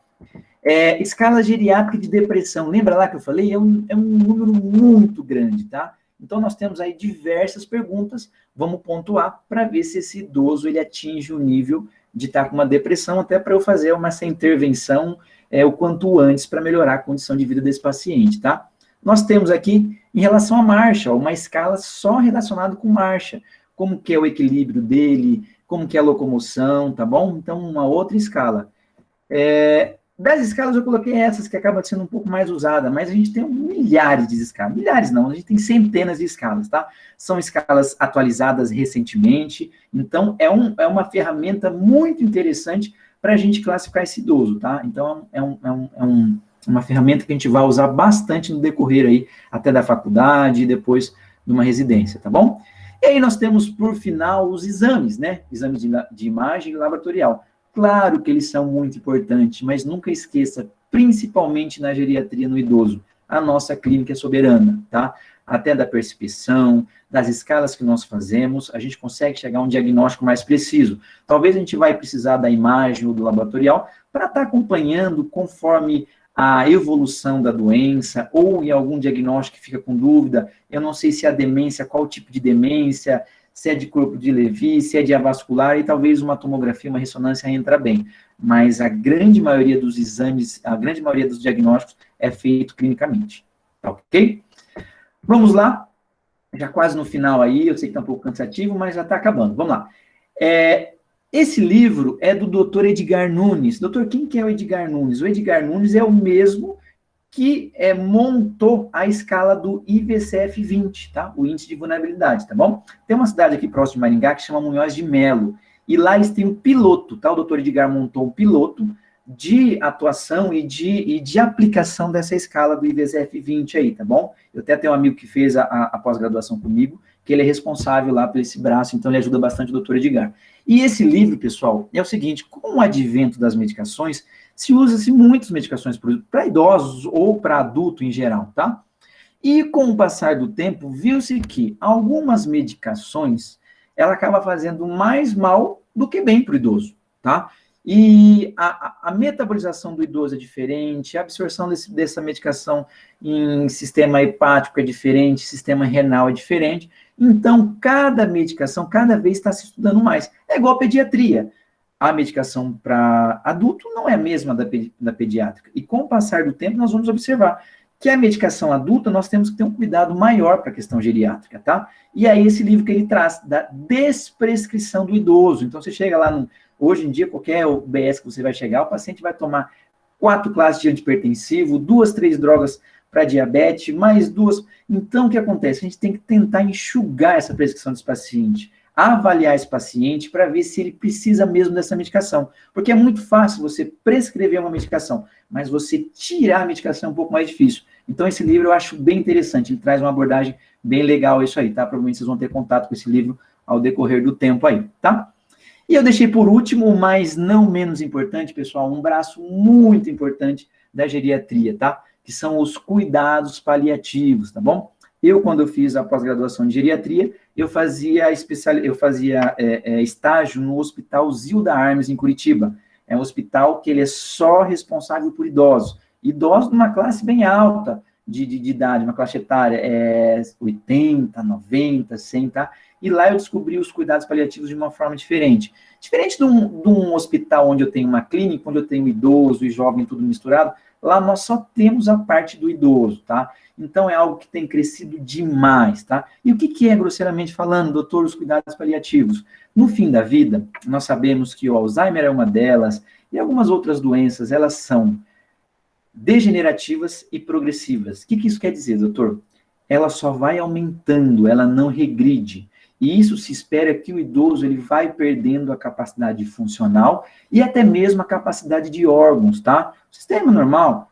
Escala geriátrica de depressão. Lembra lá que eu falei? É um número muito grande, tá? Então, nós temos aí diversas perguntas, vamos pontuar para ver se esse idoso ele atinge o nível de estar com uma depressão, até para eu fazer essa intervenção o quanto antes para melhorar a condição de vida desse paciente, tá? Nós temos aqui, em relação à marcha, uma escala só relacionada com marcha, como que é o equilíbrio dele, como que é a locomoção, tá bom? Então, uma outra escala. Das escalas eu coloquei essas que acabam sendo um pouco mais usadas, mas a gente tem milhares de escalas. Milhares não, a gente tem centenas de escalas, tá? São escalas atualizadas recentemente, então é uma ferramenta muito interessante para a gente classificar esse idoso, tá? Então uma ferramenta que a gente vai usar bastante no decorrer aí, até da faculdade e depois de uma residência, tá bom? E aí nós temos, por final, os exames, né? Exames de imagem laboratorial. Claro que eles são muito importantes, mas nunca esqueça, principalmente na geriatria no idoso, a nossa clínica é soberana, tá? Até da percepção, das escalas que nós fazemos, a gente consegue chegar a um diagnóstico mais preciso. Talvez a gente vai precisar da imagem ou do laboratorial para estar acompanhando conforme a evolução da doença, ou em algum diagnóstico que fica com dúvida, eu não sei se é a demência, qual tipo de demência, se é de corpo de Levy, se é de avascular, e talvez uma tomografia, uma ressonância entra bem. Mas a grande maioria dos exames, a grande maioria dos diagnósticos é feito clinicamente. Tá ok? Vamos lá. Já quase no final aí, eu sei que está um pouco cansativo, mas já está acabando. Vamos lá. Esse livro é do Dr. Edgar Nunes. Doutor, quem que é o Edgar Nunes? O Edgar Nunes é o mesmo que montou a escala do IVCF-20, tá? O índice de vulnerabilidade, tá bom? Tem uma cidade aqui próximo de Maringá que chama Munhoz de Melo, e lá eles têm um piloto, tá? O doutor Edgar montou um piloto de atuação e de aplicação dessa escala do IVCF-20 aí, tá bom? Eu até tenho um amigo que fez a pós-graduação comigo, que ele é responsável lá por esse braço, então ele ajuda bastante o doutor Edgar. E esse livro, pessoal, é o seguinte: com o advento das medicações, se usa-se muitas medicações para idosos ou para adulto em geral, tá? E com o passar do tempo, viu-se que algumas medicações, ela acaba fazendo mais mal do que bem para o idoso, tá? E a metabolização do idoso é diferente, a absorção dessa medicação em sistema hepático é diferente, sistema renal é diferente. Então, cada medicação, cada vez está se estudando mais. É igual a pediatria. A medicação para adulto não é a mesma da pediátrica. E com o passar do tempo, nós vamos observar que a medicação adulta, nós temos que ter um cuidado maior para a questão geriátrica, tá? E aí, esse livro que ele traz, da desprescrição do idoso. Então, você chega lá, hoje em dia, qualquer UBS que você vai chegar, o paciente vai tomar 4 classes de antihipertensivo, 2, 3 drogas para diabetes, mais 2. Então, o que acontece? A gente tem que tentar enxugar essa prescrição desse paciente, avaliar esse paciente para ver se ele precisa mesmo dessa medicação. Porque é muito fácil você prescrever uma medicação, mas você tirar a medicação é um pouco mais difícil. Então, esse livro eu acho bem interessante, ele traz uma abordagem bem legal isso aí, tá? Provavelmente vocês vão ter contato com esse livro ao decorrer do tempo aí, tá? E eu deixei por último, mas não menos importante, pessoal, um braço muito importante da geriatria, tá? Que são os cuidados paliativos, tá bom? Quando eu fiz a pós-graduação de geriatria, eu fazia estágio no Hospital Zilda Armes, em Curitiba. É um hospital que ele é só responsável por idosos. Idosos de uma classe bem alta de idade, uma classe etária, 80, 90, 100, tá? E lá eu descobri os cuidados paliativos de uma forma diferente. Diferente de um hospital onde eu tenho uma clínica, onde eu tenho idoso e jovem, tudo misturado, lá nós só temos a parte do idoso, tá? Então, é algo que tem crescido demais, tá? E o que é, grosseiramente falando, doutor, os cuidados paliativos? No fim da vida, nós sabemos que o Alzheimer é uma delas, e algumas outras doenças, elas são degenerativas e progressivas. O que isso quer dizer, doutor? Ela só vai aumentando, ela não regride. E isso se espera que o idoso ele vai perdendo a capacidade funcional e até mesmo a capacidade de órgãos, tá? O sistema normal,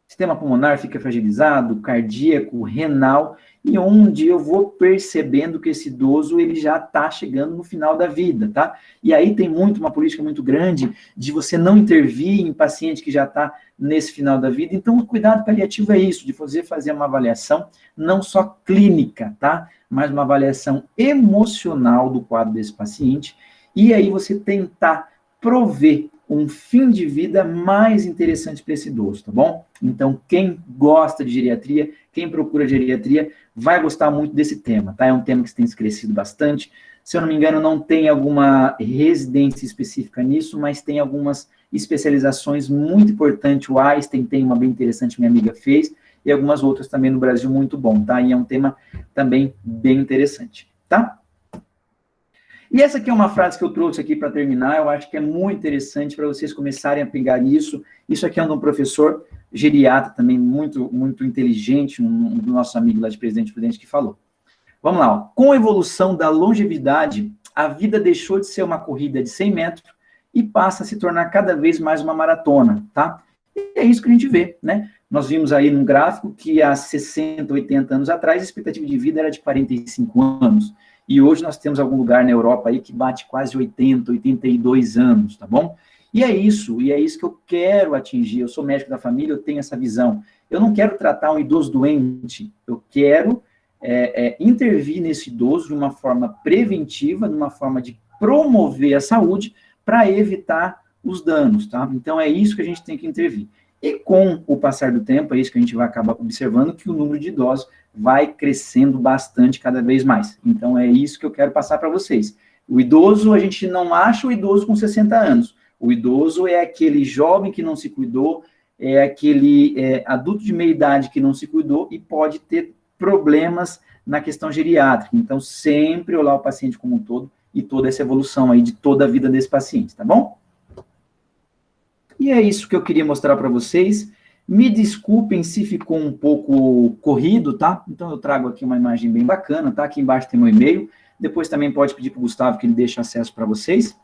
sistema pulmonar fica fragilizado, cardíaco, renal, e onde eu vou percebendo que esse idoso ele já está chegando no final da vida, tá? E aí tem uma política muito grande de você não intervir em paciente que já está nesse final da vida. Então, o cuidado paliativo é isso, de fazer uma avaliação não só clínica, tá? Mas uma avaliação emocional do quadro desse paciente, e aí você tentar prover um fim de vida mais interessante para esse idoso, tá bom? Então, quem gosta de geriatria, quem procura geriatria, vai gostar muito desse tema, tá? É um tema que tem crescido bastante. Se eu não me engano, não tem alguma residência específica nisso, mas tem algumas especializações muito importantes. O Einstein tem uma bem interessante, minha amiga fez, e algumas outras também no Brasil muito bom, tá? E é um tema também bem interessante, tá? E essa aqui é uma frase que eu trouxe aqui para terminar, eu acho que é muito interessante para vocês começarem a pegar isso. Isso aqui é um professor geriatra também muito, muito inteligente, um do nosso amigo lá de Presidente Prudente que falou. Vamos lá, ó. Com a evolução da longevidade, a vida deixou de ser uma corrida de 100 metros e passa a se tornar cada vez mais uma maratona, tá? E é isso que a gente vê, né? Nós vimos aí num gráfico que há 60, 80 anos atrás, a expectativa de vida era de 45 anos. E hoje nós temos algum lugar na Europa aí que bate quase 80, 82 anos, tá bom? E é isso que eu quero atingir. Eu sou médico da família, eu tenho essa visão. Eu não quero tratar um idoso doente, eu quero intervir nesse idoso de uma forma preventiva, de uma forma de promover a saúde para evitar os danos, tá? Então, é isso que a gente tem que intervir. E com o passar do tempo, é isso que a gente vai acabar observando, que o número de idosos vai crescendo bastante cada vez mais. Então, é isso que eu quero passar para vocês. O idoso, a gente não acha o idoso com 60 anos. O idoso é aquele jovem que não se cuidou, é aquele adulto de meia idade que não se cuidou e pode ter problemas na questão geriátrica. Então, sempre olhar o paciente como um todo e toda essa evolução aí de toda a vida desse paciente, tá bom? E é isso que eu queria mostrar para vocês. Me desculpem se ficou um pouco corrido, tá? Então, eu trago aqui uma imagem bem bacana, tá? Aqui embaixo tem meu e-mail. Depois também pode pedir para o Gustavo que ele deixe acesso para vocês.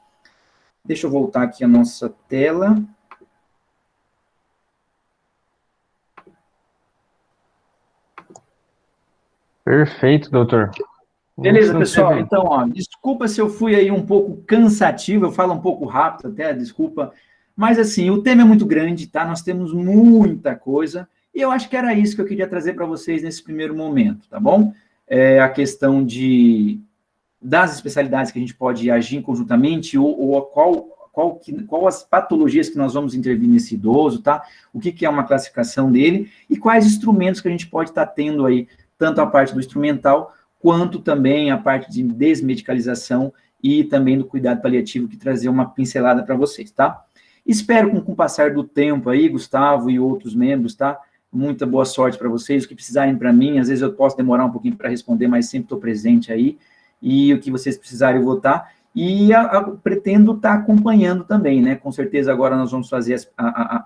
Deixa eu voltar aqui a nossa tela. Perfeito, doutor. Beleza, Não pessoal. teve... Então, ó, desculpa se eu fui aí um pouco cansativo, eu falo um pouco rápido até, desculpa. Mas, assim, o tema é muito grande, tá? Nós temos muita coisa. E eu acho que era isso que eu queria trazer para vocês nesse primeiro momento, tá bom? A questão das especialidades que a gente pode agir conjuntamente ou qual as patologias que nós vamos intervir nesse idoso, tá? O que é uma classificação dele e quais instrumentos que a gente pode estar tendo aí, tanto a parte do instrumental, quanto também a parte de desmedicalização e também do cuidado paliativo, que trazer uma pincelada para vocês, tá? Espero com o passar do tempo aí, Gustavo e outros membros, tá? Muita boa sorte para vocês, o que precisarem para mim, às vezes eu posso demorar um pouquinho para responder, mas sempre estou presente aí, e o que vocês precisarem votar, e pretendo estar acompanhando também, né? Com certeza agora nós vamos fazer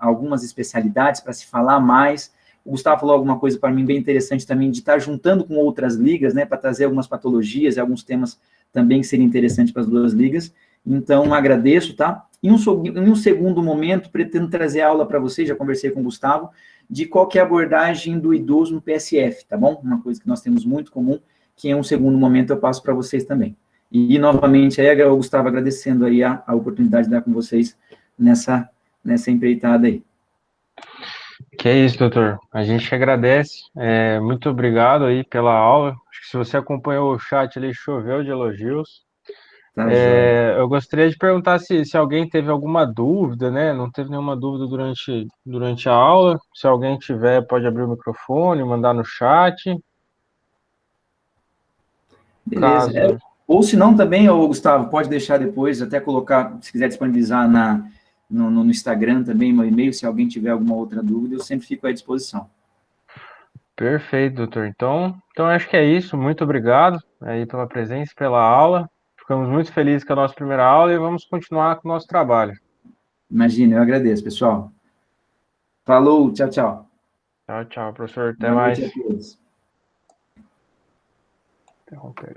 algumas especialidades para se falar mais. O Gustavo falou alguma coisa para mim bem interessante também, de estar juntando com outras ligas, né? Para trazer algumas patologias e alguns temas também que seriam interessantes para as duas ligas. Então, agradeço, tá? Em um segundo momento, pretendo trazer aula para vocês, já conversei com o Gustavo, de qual que é a abordagem do idoso no PSF, tá bom? Uma coisa que nós temos muito comum, que em um segundo momento eu passo para vocês também. E, novamente, aí, o Gustavo agradecendo aí a oportunidade de dar com vocês nessa empreitada aí. Que é isso, doutor. A gente agradece. Muito obrigado aí pela aula. Acho que se você acompanhou o chat, ele choveu de elogios. Tá, joia. Eu gostaria de perguntar se alguém teve alguma dúvida, né? Não teve nenhuma dúvida durante a aula. Se alguém tiver, pode abrir o microfone, mandar no chat. Beleza. Caso. Ou se não também, ô, Gustavo, pode deixar depois, até colocar, se quiser disponibilizar no Instagram também, meu e-mail, se alguém tiver alguma outra dúvida, eu sempre fico à disposição. Perfeito, doutor. Então acho que é isso. Muito obrigado aí pela presença, pela aula. Ficamos muito felizes com a nossa primeira aula e vamos continuar com o nosso trabalho. Imagina, eu agradeço, pessoal. Falou, tchau, tchau. Tchau, tchau, professor. Até Boa noite a mais. todos. Interromper.